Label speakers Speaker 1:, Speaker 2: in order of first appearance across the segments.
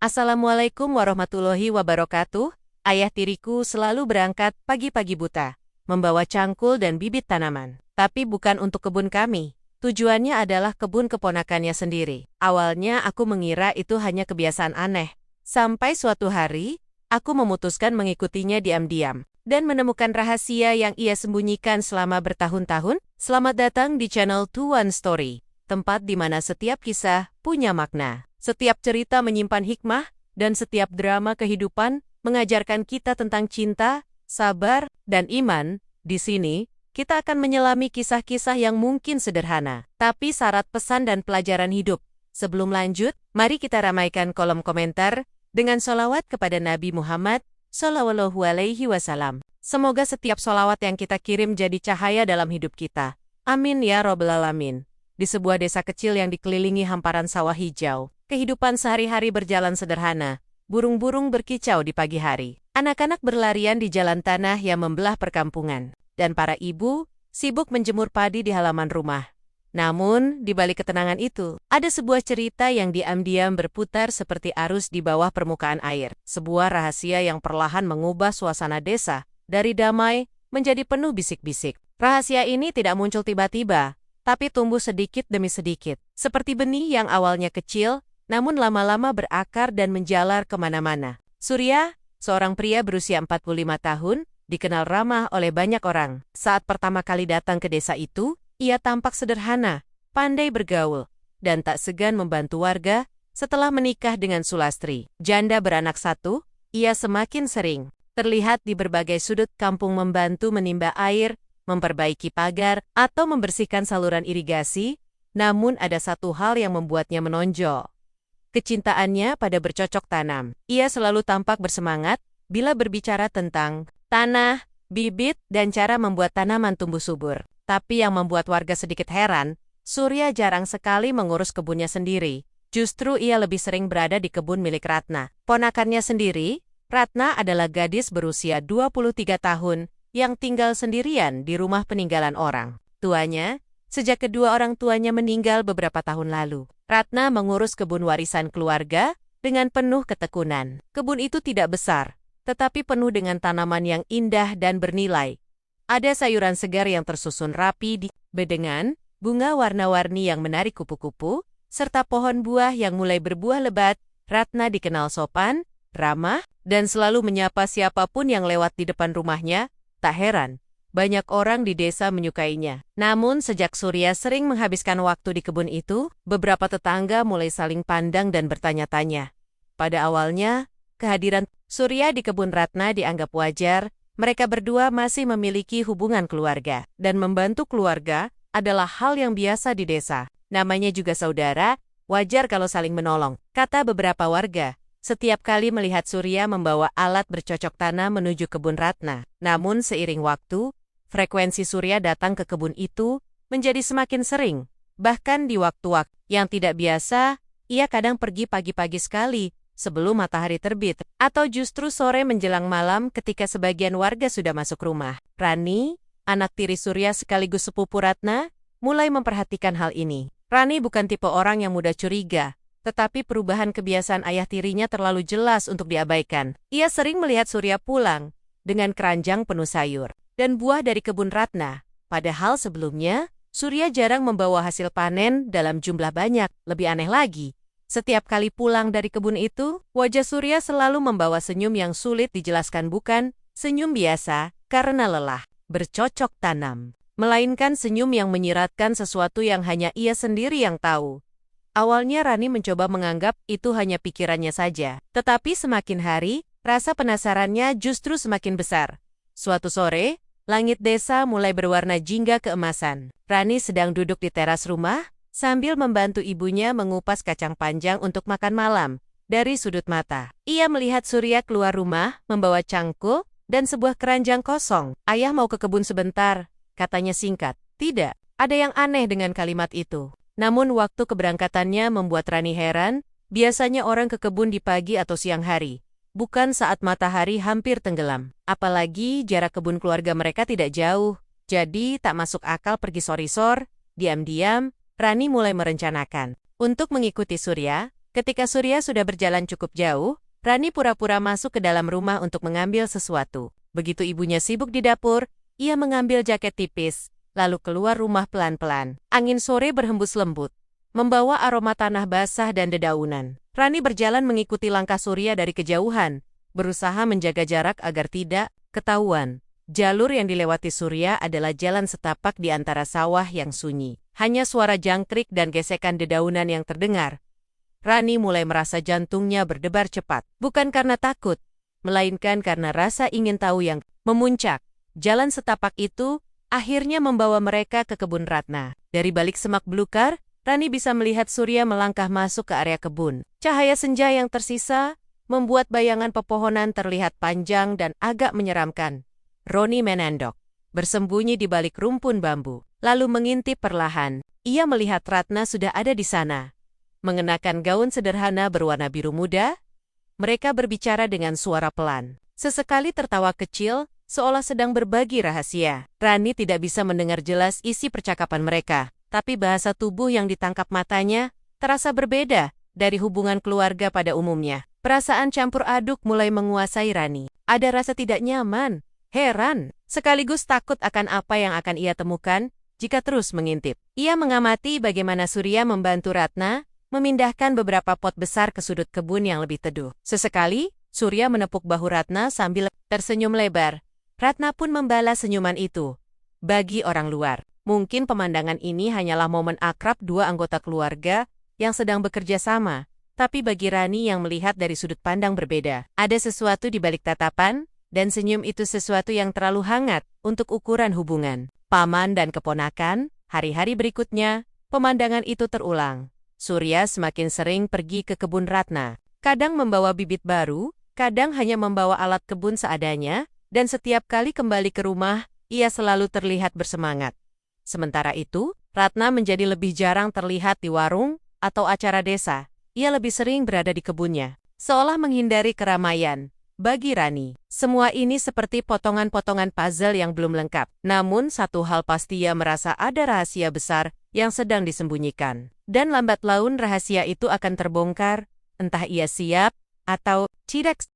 Speaker 1: Assalamualaikum warahmatullahi wabarakatuh. Ayah tiriku selalu berangkat pagi-pagi buta, membawa cangkul dan bibit tanaman. Tapi bukan untuk kebun kami. Tujuannya adalah kebun keponakannya sendiri. Awalnya aku mengira itu hanya kebiasaan aneh. Sampai suatu hari, aku memutuskan mengikutinya diam-diam dan menemukan rahasia yang ia sembunyikan selama bertahun-tahun. Selamat datang di channel Tuan Story, tempat di mana setiap kisah punya makna. Setiap cerita menyimpan hikmah, dan setiap drama kehidupan mengajarkan kita tentang cinta, sabar, dan iman. Di sini, kita akan menyelami kisah-kisah yang mungkin sederhana, tapi syarat pesan dan pelajaran hidup. Sebelum lanjut, mari kita ramaikan kolom komentar dengan sholawat kepada Nabi Muhammad SAW. Semoga setiap sholawat yang kita kirim jadi cahaya dalam hidup kita. Amin ya Rabbal Alamin. Di sebuah desa kecil yang dikelilingi hamparan sawah hijau, kehidupan sehari-hari berjalan sederhana. Burung-burung berkicau di pagi hari. Anak-anak berlarian di jalan tanah yang membelah perkampungan. Dan para ibu sibuk menjemur padi di halaman rumah. Namun, di balik ketenangan itu, ada sebuah cerita yang diam-diam berputar seperti arus di bawah permukaan air. Sebuah rahasia yang perlahan mengubah suasana desa dari damai menjadi penuh bisik-bisik. Rahasia ini tidak muncul tiba-tiba, tapi tumbuh sedikit demi sedikit. Seperti benih yang awalnya kecil, namun lama-lama berakar dan menjalar kemana-mana. Surya, seorang pria berusia 45 tahun, dikenal ramah oleh banyak orang. Saat pertama kali datang ke desa itu, ia tampak sederhana, pandai bergaul, dan tak segan membantu warga. Setelah menikah dengan Sulastri, janda beranak satu, ia semakin sering terlihat di berbagai sudut kampung membantu menimba air, memperbaiki pagar, atau membersihkan saluran irigasi. Namun ada satu hal yang membuatnya menonjol. Kecintaannya pada bercocok tanam. Ia selalu tampak bersemangat bila berbicara tentang tanah, bibit, dan cara membuat tanaman tumbuh subur. Tapi yang membuat warga sedikit heran, Surya jarang sekali mengurus kebunnya sendiri. Justru ia lebih sering berada di kebun milik Ratna. Ponakannya sendiri, Ratna adalah gadis berusia 23 tahun yang tinggal sendirian di rumah peninggalan orang tuanya. Sejak kedua orang tuanya meninggal beberapa tahun lalu, Ratna mengurus kebun warisan keluarga dengan penuh ketekunan. Kebun itu tidak besar, tetapi penuh dengan tanaman yang indah dan bernilai. Ada sayuran segar yang tersusun rapi di bedengan, bunga warna-warni yang menarik kupu-kupu, serta pohon buah yang mulai berbuah lebat. Ratna dikenal sopan, ramah, dan selalu menyapa siapapun yang lewat di depan rumahnya. Tak heran, banyak orang di desa menyukainya. Namun sejak Surya sering menghabiskan waktu di kebun itu, beberapa tetangga mulai saling pandang dan bertanya-tanya. Pada awalnya, kehadiran Surya di kebun Ratna dianggap wajar. Mereka berdua masih memiliki hubungan keluarga, dan membantu keluarga adalah hal yang biasa di desa. Namanya juga saudara, wajar kalau saling menolong, kata beberapa warga. Setiap kali melihat Surya membawa alat bercocok tanam menuju kebun Ratna. Namun seiring waktu, frekuensi Surya datang ke kebun itu menjadi semakin sering. Bahkan di waktu-waktu yang tidak biasa, ia kadang pergi pagi-pagi sekali sebelum matahari terbit, atau justru sore menjelang malam ketika sebagian warga sudah masuk rumah. Rani, anak tiri Surya sekaligus sepupu Ratna, mulai memperhatikan hal ini. Rani bukan tipe orang yang mudah curiga, tetapi perubahan kebiasaan ayah tirinya terlalu jelas untuk diabaikan. Ia sering melihat Surya pulang dengan keranjang penuh sayur dan buah dari kebun Ratna. Padahal sebelumnya, Surya jarang membawa hasil panen dalam jumlah banyak. Lebih aneh lagi, setiap kali pulang dari kebun itu, wajah Surya selalu membawa senyum yang sulit dijelaskan, bukan senyum biasa karena lelah bercocok tanam, melainkan senyum yang menyiratkan sesuatu yang hanya ia sendiri yang tahu. Awalnya Rani mencoba menganggap itu hanya pikirannya saja. Tetapi semakin hari, rasa penasarannya justru semakin besar. Suatu sore, langit desa mulai berwarna jingga keemasan. Rani sedang duduk di teras rumah, sambil membantu ibunya mengupas kacang panjang untuk makan malam. Dari sudut mata, ia melihat Surya keluar rumah, membawa cangkul dan sebuah keranjang kosong. "Ayah mau ke kebun sebentar," katanya singkat. Tidak ada yang aneh dengan kalimat itu. Namun waktu keberangkatannya membuat Rani heran. Biasanya orang ke kebun di pagi atau siang hari, bukan saat matahari hampir tenggelam. Apalagi jarak kebun keluarga mereka tidak jauh, jadi tak masuk akal pergi sore-sore. Diam-diam, Rani mulai merencanakan untuk mengikuti Surya. Ketika Surya sudah berjalan cukup jauh, Rani pura-pura masuk ke dalam rumah untuk mengambil sesuatu. Begitu ibunya sibuk di dapur, ia mengambil jaket tipis, lalu keluar rumah pelan-pelan. Angin sore berhembus lembut, membawa aroma tanah basah dan dedaunan. Rani berjalan mengikuti langkah Surya dari kejauhan, berusaha menjaga jarak agar tidak ketahuan. Jalur yang dilewati Surya adalah jalan setapak di antara sawah yang sunyi. Hanya suara jangkrik dan gesekan dedaunan yang terdengar. Rani mulai merasa jantungnya berdebar cepat. Bukan karena takut, melainkan karena rasa ingin tahu yang memuncak. Jalan setapak itu akhirnya membawa mereka ke kebun Ratna. Dari balik semak belukar, Rani bisa melihat Surya melangkah masuk ke area kebun. Cahaya senja yang tersisa membuat bayangan pepohonan terlihat panjang dan agak menyeramkan. Roni menendok, bersembunyi di balik rumpun bambu, lalu mengintip perlahan. Ia melihat Ratna sudah ada di sana. Mengenakan gaun sederhana berwarna biru muda, mereka berbicara dengan suara pelan. Sesekali tertawa kecil, seolah sedang berbagi rahasia. Rani tidak bisa mendengar jelas isi percakapan mereka, tapi bahasa tubuh yang ditangkap matanya terasa berbeda dari hubungan keluarga pada umumnya. Perasaan campur aduk mulai menguasai Rani. Ada rasa tidak nyaman, heran, sekaligus takut akan apa yang akan ia temukan jika terus mengintip. Ia mengamati bagaimana Surya membantu Ratna memindahkan beberapa pot besar ke sudut kebun yang lebih teduh. Sesekali, Surya menepuk bahu Ratna sambil tersenyum lebar. Ratna pun membalas senyuman itu. Bagi orang luar, mungkin pemandangan ini hanyalah momen akrab dua anggota keluarga yang sedang bekerja sama. Tapi bagi Rani yang melihat dari sudut pandang berbeda, ada sesuatu di balik tatapan, dan senyum itu sesuatu yang terlalu hangat untuk ukuran hubungan. Paman dan keponakan, hari-hari berikutnya, pemandangan itu terulang. Surya semakin sering pergi ke kebun Ratna. Kadang membawa bibit baru, kadang hanya membawa alat kebun seadanya, dan setiap kali kembali ke rumah, ia selalu terlihat bersemangat. Sementara itu, Ratna menjadi lebih jarang terlihat di warung atau acara desa. Ia lebih sering berada di kebunnya, seolah menghindari keramaian. Bagi Rani, semua ini seperti potongan-potongan puzzle yang belum lengkap. Namun satu hal pasti, ia merasa ada rahasia besar yang sedang disembunyikan. Dan lambat laun rahasia itu akan terbongkar, entah ia siap atau tidak.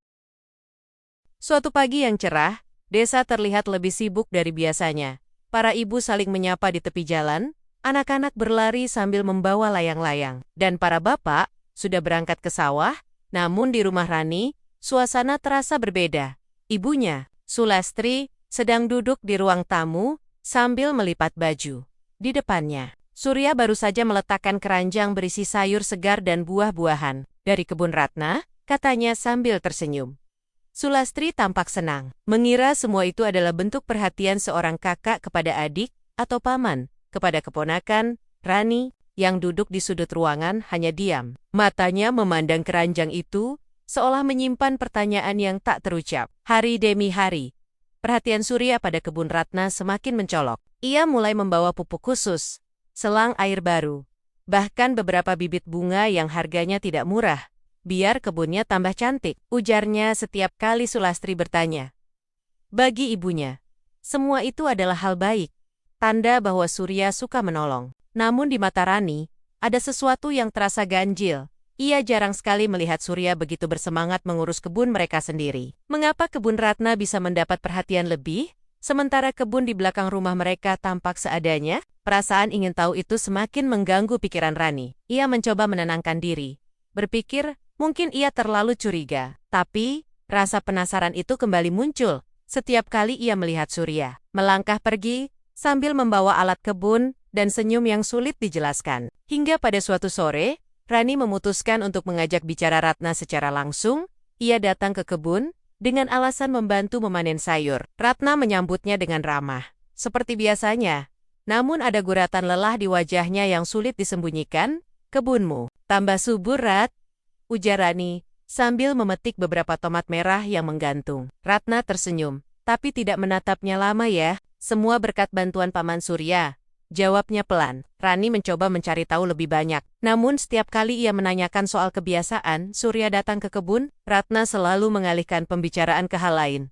Speaker 1: Suatu pagi yang cerah, desa terlihat lebih sibuk dari biasanya. Para ibu saling menyapa di tepi jalan, anak-anak berlari sambil membawa layang-layang, dan para bapak sudah berangkat ke sawah. Namun di rumah Rani, suasana terasa berbeda. Ibunya, Sulastri, sedang duduk di ruang tamu sambil melipat baju. Di depannya, Surya baru saja meletakkan keranjang berisi sayur segar dan buah-buahan. Dari kebun Ratna, katanya sambil tersenyum. Sulastri tampak senang, mengira semua itu adalah bentuk perhatian seorang kakak kepada adik atau paman. Kepada keponakan, Rani, yang duduk di sudut ruangan, hanya diam. Matanya memandang keranjang itu, seolah menyimpan pertanyaan yang tak terucap. Hari demi hari, perhatian Surya pada kebun Ratna semakin mencolok. Ia mulai membawa pupuk khusus, selang air baru, bahkan beberapa bibit bunga yang harganya tidak murah, biar kebunnya tambah cantik, ujarnya setiap kali Sulastri bertanya. Bagi ibunya, semua itu adalah hal baik, tanda bahwa Surya suka menolong. Namun di mata Rani, ada sesuatu yang terasa ganjil. Ia jarang sekali melihat Surya begitu bersemangat mengurus kebun mereka sendiri. Mengapa kebun Ratna bisa mendapat perhatian lebih, sementara kebun di belakang rumah mereka tampak seadanya? Perasaan ingin tahu itu semakin mengganggu pikiran Rani. Ia mencoba menenangkan diri. Berpikir, mungkin ia terlalu curiga. Tapi, rasa penasaran itu kembali muncul setiap kali ia melihat Surya melangkah pergi sambil membawa alat kebun dan senyum yang sulit dijelaskan. Hingga pada suatu sore, Rani memutuskan untuk mengajak bicara Ratna secara langsung. Ia datang ke kebun dengan alasan membantu memanen sayur. Ratna menyambutnya dengan ramah, seperti biasanya. Namun ada guratan lelah di wajahnya yang sulit disembunyikan. Kebunmu tambah subur, Rat, ujar Rani, sambil memetik beberapa tomat merah yang menggantung. Ratna tersenyum, tapi tidak menatapnya lama ya. Semua berkat bantuan Paman Surya, jawabnya pelan. Rani mencoba mencari tahu lebih banyak. Namun setiap kali ia menanyakan soal kebiasaan Surya datang ke kebun, Ratna selalu mengalihkan pembicaraan ke hal lain.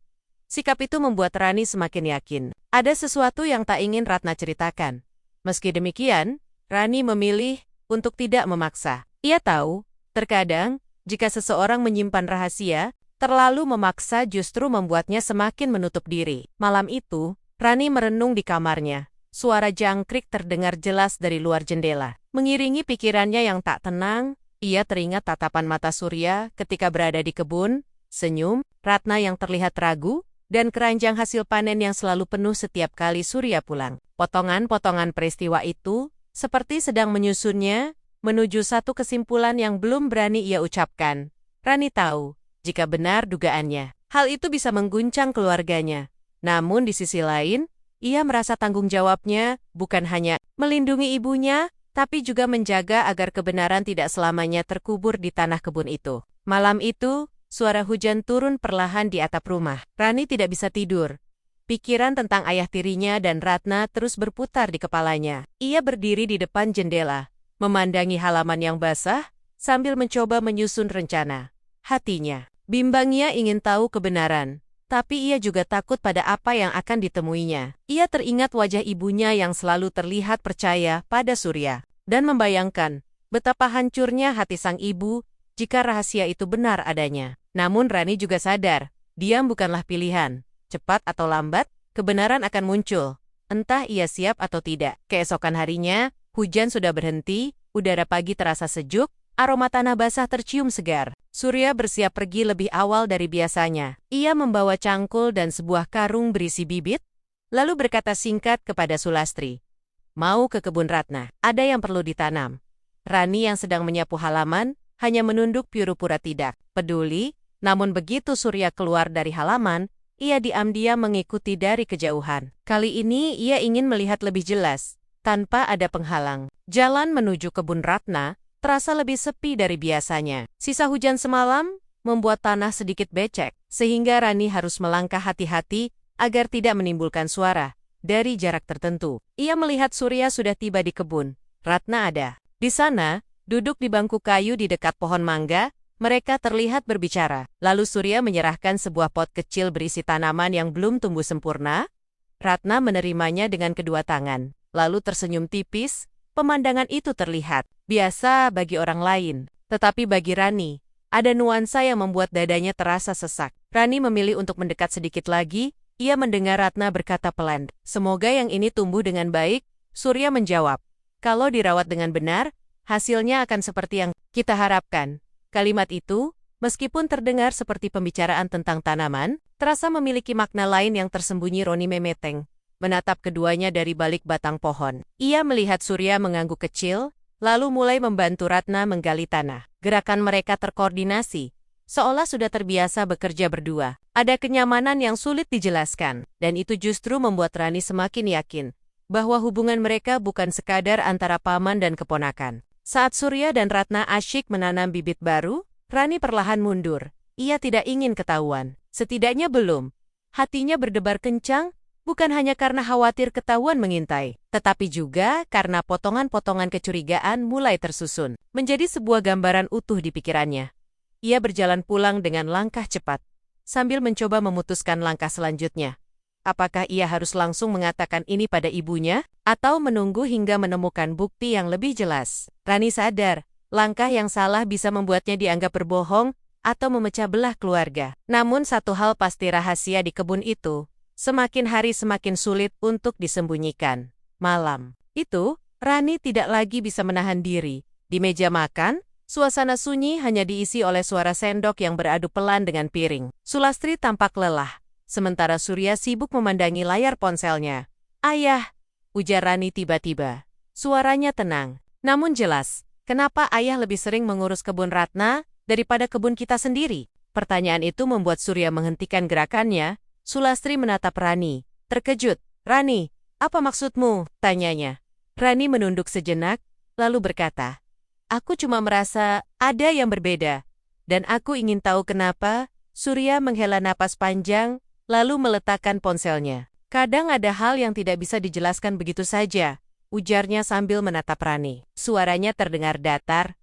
Speaker 1: Sikap itu membuat Rani semakin yakin ada sesuatu yang tak ingin Ratna ceritakan. Meski demikian, Rani memilih untuk tidak memaksa. Ia tahu, Terkadang, jika seseorang menyimpan rahasia, terlalu memaksa justru membuatnya semakin menutup diri. Malam itu, Rani merenung di kamarnya. Suara jangkrik terdengar jelas dari luar jendela. Mengiringi pikirannya yang tak tenang, ia teringat tatapan mata Surya ketika berada di kebun, senyum, Ratna yang terlihat ragu, dan keranjang hasil panen yang selalu penuh setiap kali Surya pulang. Potongan-potongan peristiwa itu, seperti sedang menyusunnya, menuju satu kesimpulan yang belum berani ia ucapkan. Rani tahu, jika benar dugaannya, hal itu bisa mengguncang keluarganya. Namun di sisi lain, ia merasa tanggung jawabnya bukan hanya melindungi ibunya, tapi juga menjaga agar kebenaran tidak selamanya terkubur di tanah kebun itu. Malam itu, suara hujan turun perlahan di atap rumah. Rani tidak bisa tidur. Pikiran tentang ayah tirinya dan Ratna terus berputar di kepalanya. Ia berdiri di depan jendela, memandangi halaman yang basah, sambil mencoba menyusun rencana. Hatinya bimbang, ia ingin tahu kebenaran, tapi ia juga takut pada apa yang akan ditemuinya. Ia teringat wajah ibunya yang selalu terlihat percaya pada Surya, dan membayangkan betapa hancurnya hati sang ibu jika rahasia itu benar adanya. Namun Rani juga sadar, diam bukanlah pilihan. Cepat atau lambat, kebenaran akan muncul, entah ia siap atau tidak. Keesokan harinya, hujan sudah berhenti, udara pagi terasa sejuk, aroma tanah basah tercium segar. Surya bersiap pergi lebih awal dari biasanya. Ia membawa cangkul dan sebuah karung berisi bibit, lalu berkata singkat kepada Sulastri, "Mau ke kebun Ratna, ada yang perlu ditanam." Rani yang sedang menyapu halaman, hanya menunduk pura-pura tidak peduli, namun begitu Surya keluar dari halaman, ia diam-diam mengikuti dari kejauhan. Kali ini ia ingin melihat lebih jelas, tanpa ada penghalang. Jalan menuju kebun Ratna terasa lebih sepi dari biasanya. Sisa hujan semalam membuat tanah sedikit becek, sehingga Rani harus melangkah hati-hati agar tidak menimbulkan suara dari jarak tertentu. Ia melihat Surya sudah tiba di kebun. Ratna ada di sana, duduk di bangku kayu di dekat pohon mangga. Mereka terlihat berbicara. Lalu Surya menyerahkan sebuah pot kecil berisi tanaman yang belum tumbuh sempurna. Ratna menerimanya dengan kedua tangan, lalu tersenyum tipis. Pemandangan itu terlihat biasa bagi orang lain, tetapi bagi Rani, ada nuansa yang membuat dadanya terasa sesak. Rani memilih untuk mendekat sedikit lagi. Ia mendengar Ratna berkata pelan, "Semoga yang ini tumbuh dengan baik." Surya menjawab, "Kalau dirawat dengan benar, hasilnya akan seperti yang kita harapkan." Kalimat itu, meskipun terdengar seperti pembicaraan tentang tanaman, terasa memiliki makna lain yang tersembunyi. Roni memeteng, menatap keduanya dari balik batang pohon. Ia melihat Surya mengangguk kecil, lalu mulai membantu Ratna menggali tanah. Gerakan mereka terkoordinasi, seolah sudah terbiasa bekerja berdua. Ada kenyamanan yang sulit dijelaskan, dan itu justru membuat Rani semakin yakin bahwa hubungan mereka bukan sekadar antara paman dan keponakan. Saat Surya dan Ratna asyik menanam bibit baru, Rani perlahan mundur. Ia tidak ingin ketahuan. Setidaknya belum. Hatinya berdebar kencang, bukan hanya karena khawatir ketahuan mengintai, tetapi juga karena potongan-potongan kecurigaan mulai tersusun, menjadi sebuah gambaran utuh di pikirannya. Ia berjalan pulang dengan langkah cepat, sambil mencoba memutuskan langkah selanjutnya. Apakah ia harus langsung mengatakan ini pada ibunya, atau menunggu hingga menemukan bukti yang lebih jelas? Rani sadar, langkah yang salah bisa membuatnya dianggap berbohong atau memecah belah keluarga. Namun satu hal pasti, rahasia di kebun itu semakin hari semakin sulit untuk disembunyikan. Malam itu, Rani tidak lagi bisa menahan diri. Di meja makan, suasana sunyi hanya diisi oleh suara sendok yang beradu pelan dengan piring. Sulastri tampak lelah, sementara Surya sibuk memandangi layar ponselnya. "Ayah," ujar Rani tiba-tiba. Suaranya tenang, namun jelas. "Kenapa ayah lebih sering mengurus kebun Ratna daripada kebun kita sendiri?" Pertanyaan itu membuat Surya menghentikan gerakannya. Sulastri menatap Rani, terkejut. "Rani, apa maksudmu?" tanyanya. Rani menunduk sejenak, lalu berkata, "Aku cuma merasa ada yang berbeda, dan aku ingin tahu kenapa." Surya menghela napas panjang, lalu meletakkan ponselnya. "Kadang ada hal yang tidak bisa dijelaskan begitu saja," ujarnya sambil menatap Rani. Suaranya terdengar datar,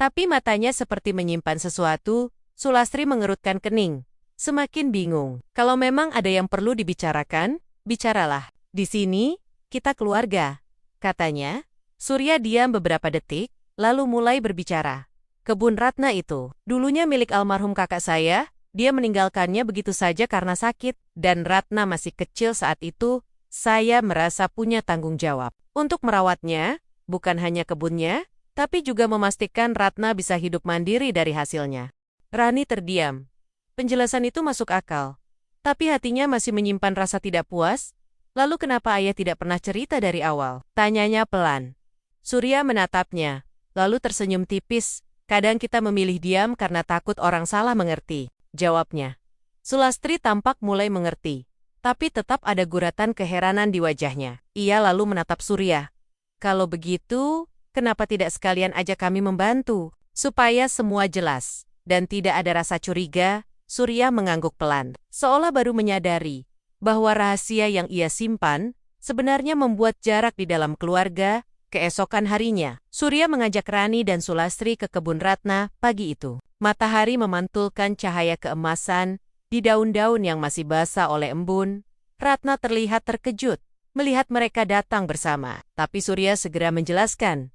Speaker 1: tapi matanya seperti menyimpan sesuatu. Sulastri mengerutkan kening, semakin bingung. "Kalau memang ada yang perlu dibicarakan, bicaralah. Di sini, kita keluarga," katanya. Surya diam beberapa detik, lalu mulai berbicara. Kebun Ratna itu dulunya milik almarhum kakak saya, dia meninggalkannya begitu saja karena sakit, dan Ratna masih kecil saat itu, saya merasa punya tanggung jawab untuk merawatnya, bukan hanya kebunnya, tapi juga memastikan Ratna bisa hidup mandiri dari hasilnya. Rani terdiam. Penjelasan itu masuk akal. Tapi hatinya masih menyimpan rasa tidak puas. Lalu kenapa ayah tidak pernah cerita dari awal? Tanyanya pelan. Surya menatapnya, lalu tersenyum tipis. Kadang kita memilih diam karena takut orang salah mengerti, jawabnya. Sulastri tampak mulai mengerti, tapi tetap ada guratan keheranan di wajahnya. Ia lalu menatap Surya. Kalau begitu, kenapa tidak sekalian ajak kami membantu? Supaya semua jelas, dan tidak ada rasa curiga, Surya mengangguk pelan, seolah baru menyadari bahwa rahasia yang ia simpan sebenarnya membuat jarak di dalam keluarga. Keesokan harinya, Surya mengajak Rani dan Sulastri ke kebun Ratna pagi itu. Matahari memantulkan cahaya keemasan di daun-daun yang masih basah oleh embun. Ratna terlihat terkejut melihat mereka datang bersama. Tapi Surya segera menjelaskan,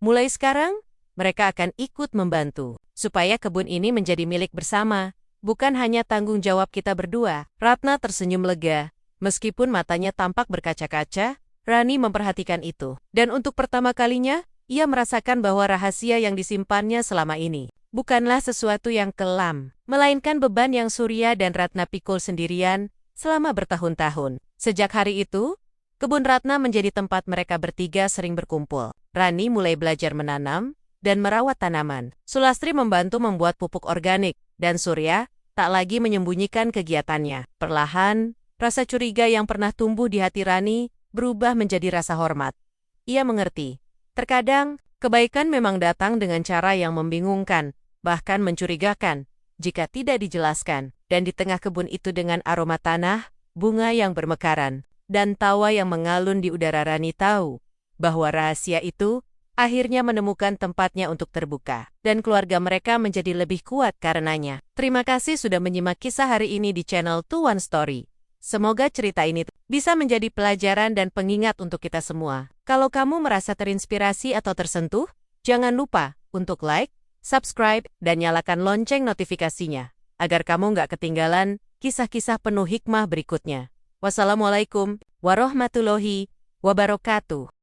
Speaker 1: mulai sekarang, mereka akan ikut membantu, supaya kebun ini menjadi milik bersama, bukan hanya tanggung jawab kita berdua. Ratna tersenyum lega, meskipun matanya tampak berkaca-kaca. Rani memperhatikan itu, dan untuk pertama kalinya, ia merasakan bahwa rahasia yang disimpannya selama ini bukanlah sesuatu yang kelam, melainkan beban yang Surya dan Ratna pikul sendirian selama bertahun-tahun. Sejak hari itu, kebun Ratna menjadi tempat mereka bertiga sering berkumpul. Rani mulai belajar menanam dan merawat tanaman. Sulastri membantu membuat pupuk organik, dan Surya tak lagi menyembunyikan kegiatannya. Perlahan, rasa curiga yang pernah tumbuh di hati Rani berubah menjadi rasa hormat. Ia mengerti, terkadang kebaikan memang datang dengan cara yang membingungkan, bahkan mencurigakan, jika tidak dijelaskan. Dan di tengah kebun itu dengan aroma tanah, bunga yang bermekaran, dan tawa yang mengalun di udara, Rani tahu bahwa rahasia itu akhirnya menemukan tempatnya untuk terbuka, dan keluarga mereka menjadi lebih kuat karenanya. Terima kasih sudah menyimak kisah hari ini di channel To One Story. Semoga cerita ini bisa menjadi pelajaran dan pengingat untuk kita semua. Kalau kamu merasa terinspirasi atau tersentuh, jangan lupa untuk like, subscribe, dan nyalakan lonceng notifikasinya, agar kamu nggak ketinggalan kisah-kisah penuh hikmah berikutnya. Wassalamualaikum warahmatullahi wabarakatuh.